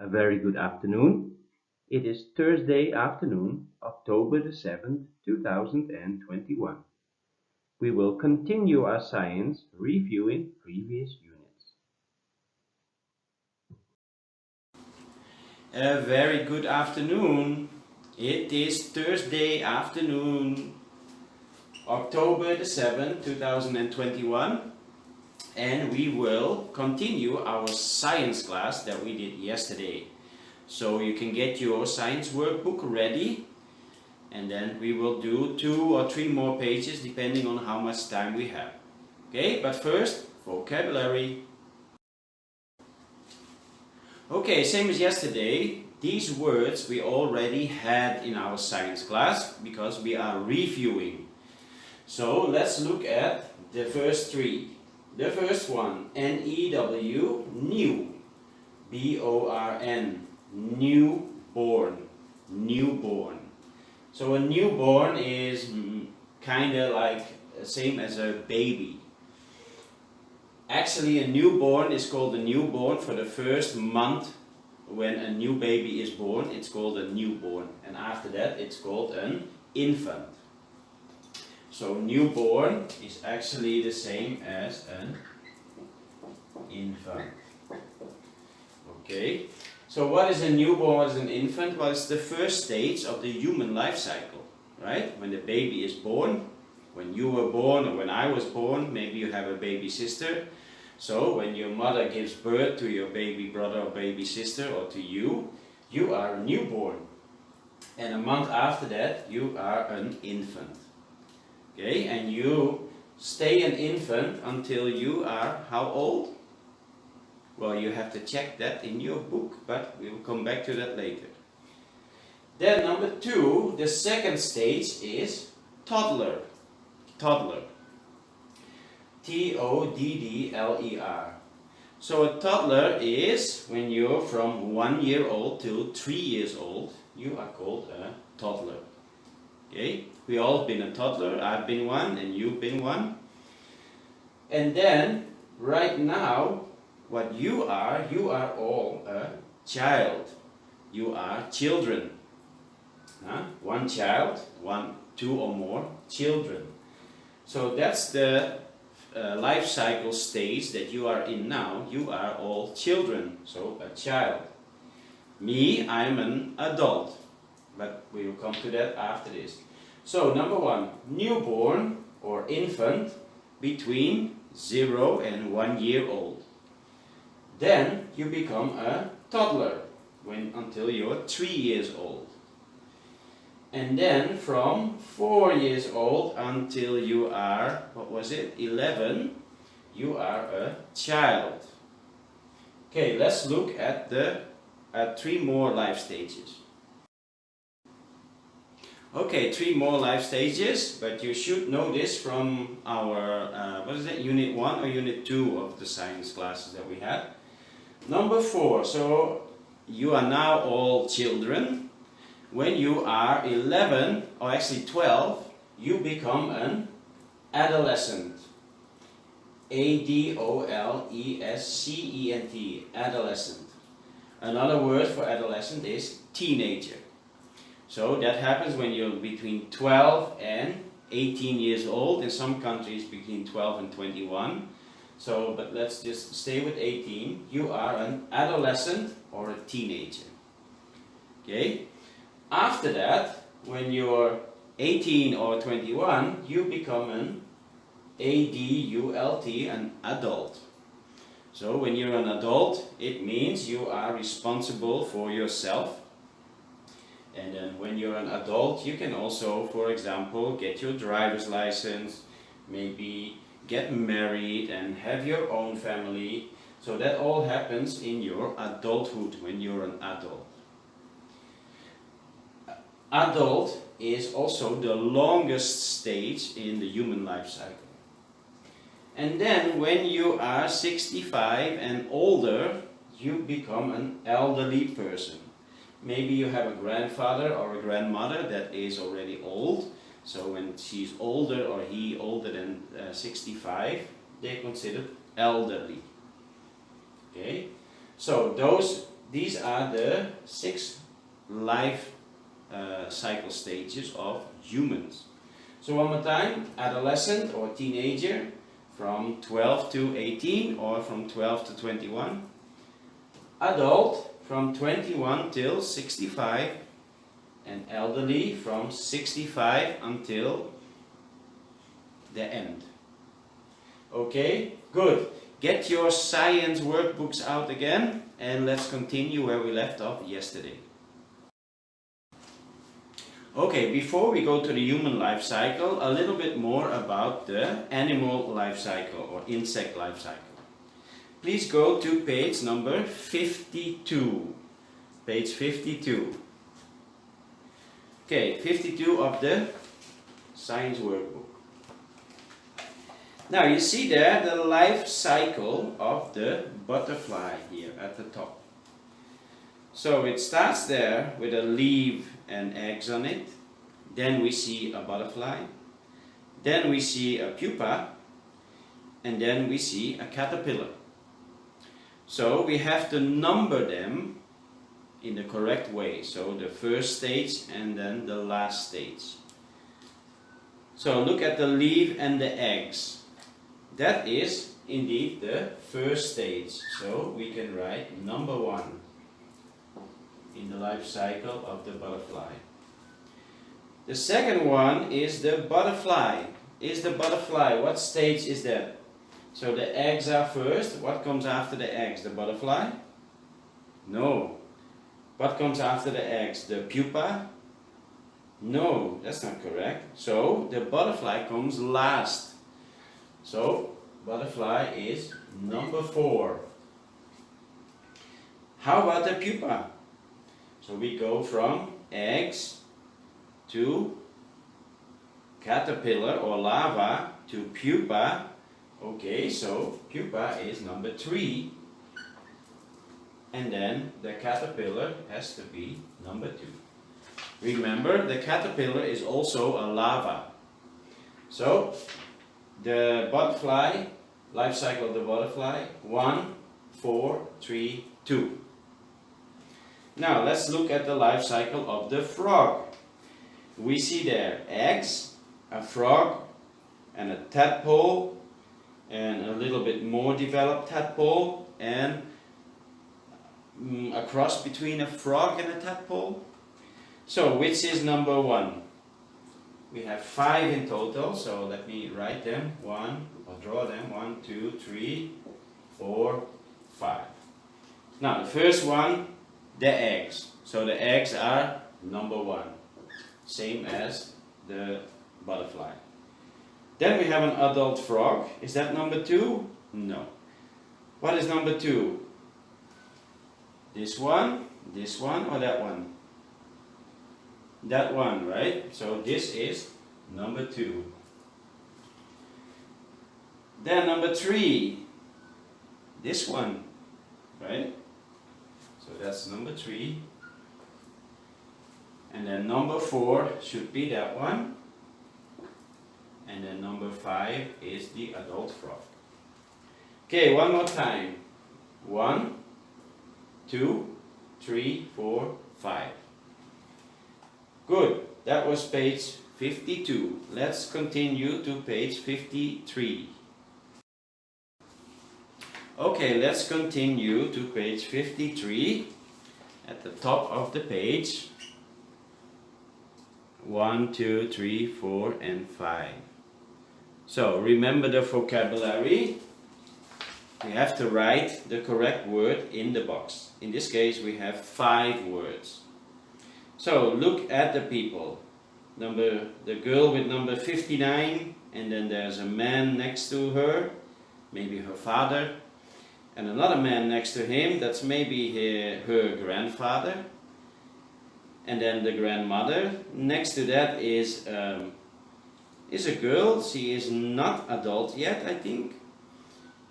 A very good afternoon. It is Thursday afternoon, October the 7th, 2021. We will continue our science reviewing previous units. A very good afternoon. It is Thursday afternoon, October the 7th, 2021, and we will continue our science class that we did yesterday. So you can get your science workbook ready, and then we will do 2 or 3 more pages depending on how much time we have. Okay, but first, vocabulary. Okay, same as yesterday, these words we already had in our science class because we are reviewing. So let's look at the first 3. The first one, N-E-W, new, B-O-R-N, newborn, newborn. So a newborn is kind of like same as a baby. Actually, a newborn is called a newborn for the first month when a new baby is born. It's called a newborn, and after that it's called an infant. So newborn is actually the same as an infant. Okay, so what is a newborn, what is an infant? Well, it's the first stage of the human life cycle, right? When the baby is born, when you were born or when I was born, maybe you have a baby sister. So when your mother gives birth to your baby brother or baby sister or to you, you are a newborn. And a month after that, you are an infant. Okay, and you stay an infant until you are how old? Well, you have to check that in your book, but we will come back to that later. Then number 2, the second stage is toddler. Toddler. T-O-D-D-L-E-R. So a toddler is when you're from 1 year old to 3 years old, you are called a toddler. Okay? We all have been a toddler. I've been one and you've been one. And then, right now, what you are all a child. You are children. One child, 2 or more children. So that's the life cycle stage that you are in now. You are all children, so a child. Me, I'm an adult, but we will come to that after this. So number 1, newborn or infant between 0 and 1 year old. Then you become a toddler until you're 3 years old. And then from 4 years old until you are, 11, you are a child. Okay, let's look at the 3 more life stages. Okay, 3 more life stages, but you should know this from our, Unit 1 or Unit 2 of the science classes that we had. Number 4, so you are now all children. When you are 11, or actually 12, you become an adolescent. A-D-O-L-E-S-C-E-N-T, adolescent. Another word for adolescent is teenager. So that happens when you're between 12 and 18 years old. In some countries between 12 and 21. So, but let's just stay with 18. You are an adolescent or a teenager. Okay? After that, when you're 18 or 21, you become an A-D-U-L-T, an adult. So when you're an adult, it means you are responsible for yourself. And then when you're an adult, you can also, for example, get your driver's license, maybe get married and have your own family. So that all happens in your adulthood when you're an adult. Adult is also the longest stage in the human life cycle. And then when you are 65 and older, you become an elderly person. Maybe you have a grandfather or a grandmother that is already old. So when she's older or he older than 65, they're considered elderly. Okay? So those these are the 6 life cycle stages of humans. So one more time, adolescent or teenager from 12 to 18 or from 12 to 21. Adult from 21 till 65, and elderly from 65 until the end. Okay, good. Get your science workbooks out again and let's continue where we left off yesterday. Okay, before we go to the human life cycle, a little bit more about the animal life cycle or insect life cycle. Please go to page number 52. Page 52. Okay, 52 of the science workbook. Now you see there the life cycle of the butterfly here at the top. So it starts there with a leaf and eggs on it. Then we see a butterfly. Then we see a pupa. And then we see a caterpillar. So we have to number them in the correct way. So the first stage and then the last stage. So look at the leaf and the eggs. That is indeed the first stage. So we can write number 1 in the life cycle of the butterfly. The second one is the butterfly. What stage is that? So the eggs are first. What comes after the eggs? The butterfly? No. What comes after the eggs? The pupa? No, that's not correct. So the butterfly comes last. So butterfly is number 4. How about the pupa? So we go from eggs to caterpillar or larva to pupa. Okay, so pupa is number 3. And then the caterpillar has to be number 2. Remember, the caterpillar is also a larva. So the butterfly, life cycle of the butterfly, 1, 4, 3, 2. Now let's look at the life cycle of the frog. We see there eggs, a frog, and a tadpole, and a little bit more developed tadpole, and a cross between a frog and a tadpole. So which is number 1? We have 5 in total, so let me write them. 1, or draw them. 1, 2, 3, 4, 5. Now the first one, the eggs. So the eggs are number 1, same as the butterfly. Then we have an adult frog. Is that number 2? No. What is number 2? This one, or that one? That one, right? So this is number 2. Then number 3, this one, right? So that's number 3. And then number 4 should be that one. And then number 5 is the adult frog. Okay, one more time. 1, 2, 3, 4, 5. Good. That was page 52. Let's continue to page 53. Okay, let's continue to page 53. At the top of the page. 1, 2, 3, 4, and 5. So remember the vocabulary. We have to write the correct word in the box. In this case we have 5 words. So look at the people. The girl with number 59, and then there's a man next to her, maybe her father, and another man next to him, that's maybe her grandfather, and then the grandmother. Next to that is a girl. She is not adult yet, I think.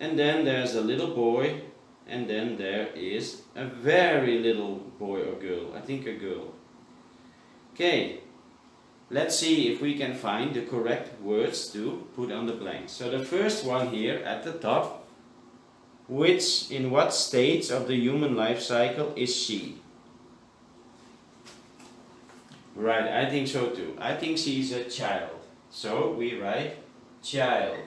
And then there's a little boy, and then there is a very little boy or girl, I think a girl. Okay, let's see if we can find the correct words to put on the blanks. So the first one here at the top, In what stage of the human life cycle is she? Right, I think so too. I think she's a child. So we write child.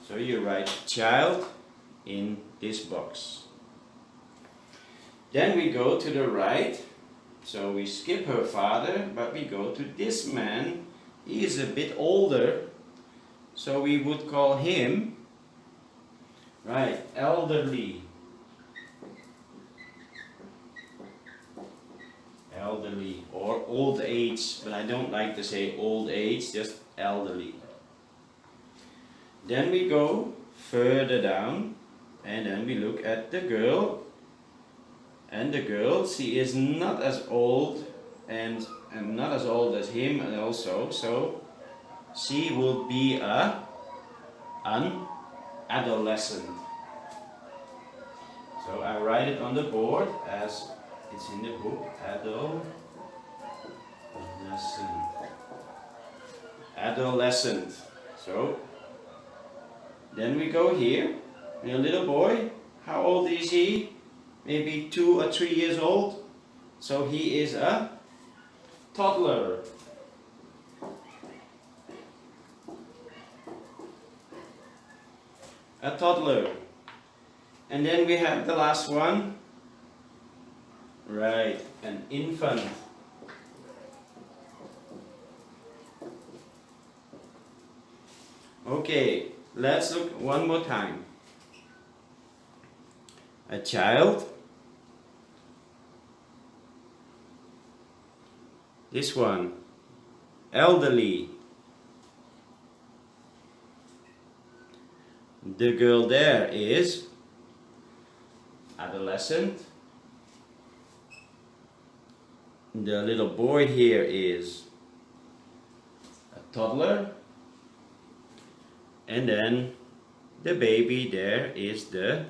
So you write child in this box. Then we go to the right. So we skip her father, but we go to this man. He is a bit older. So we would call him, right, elderly. Elderly or old age, but I don't like to say old age, just elderly. Then we go further down and then we look at the girl. And the girl, she is not as old and not as old as him also, so she will be an adolescent. So I write it on the board as it's in the book, adolescent. So then we go here, and a little boy, how old is he? Maybe 2 or 3 years old. So he is a toddler. A toddler. And then we have the last one. Right, an infant. Okay, let's look one more time. A child. This one, elderly. The girl there is adolescent. The little boy here is a toddler. And then the baby there is the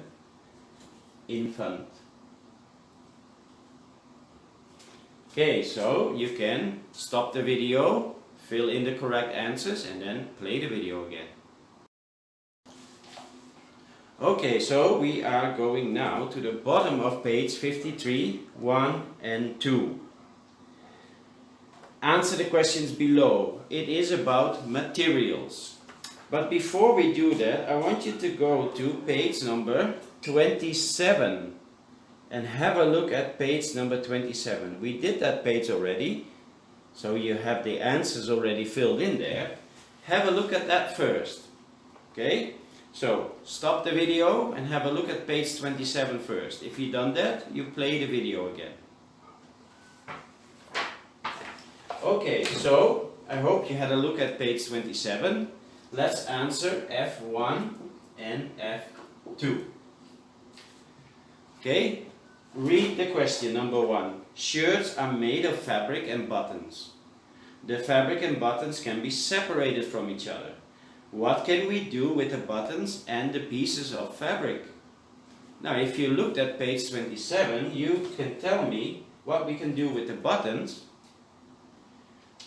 infant. Okay, so you can stop the video, fill in the correct answers and then play the video again. Okay, so we are going now to the bottom of page 53, 1 and 2. Answer the questions below. It is about materials. But before we do that, I want you to go to page number 27 and have a look at page number 27. We did that page already, so you have the answers already filled in there. Have a look at that first. Okay? So, stop the video and have a look at page 27 first. If you've done that, you play the video again. Okay, so I hope you had a look at page 27. Let's answer F1 and F2. Okay, read the question number 1. Shirts are made of fabric and buttons. The fabric and buttons can be separated from each other. What can we do with the buttons and the pieces of fabric? Now, if you looked at page 27, you can tell me what we can do with the buttons.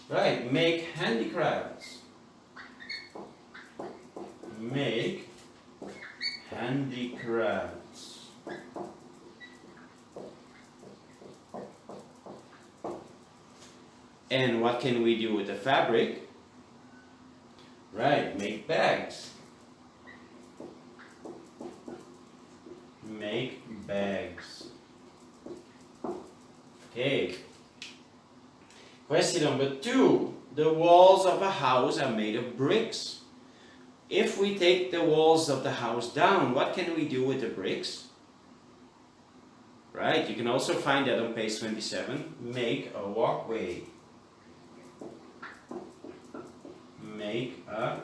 Right, make handicrafts. Make handicrafts. And what can we do with the fabric? Right, make bags. Make bags. Okay. Question number 2. The walls of a house are made of bricks. If we take the walls of the house down, what can we do with the bricks? Right, you can also find that on page 27. Make a walkway. Make a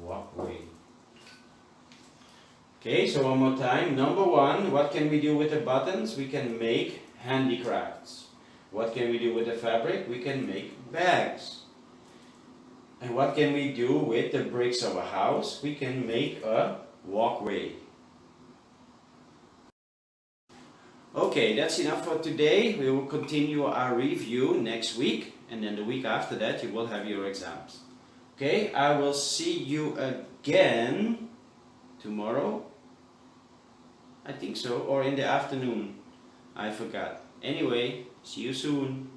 walkway. Okay, so one more time. Number 1, what can we do with the buttons? We can make handicrafts. What can we do with the fabric? We can make bags. And what can we do with the bricks of a house? We can make a walkway. Okay, that's enough for today. We will continue our review next week. and then the week after that you will have your exams. Okay, I will see you again tomorrow. I think so, or in the afternoon. I forgot. Anyway, see you soon.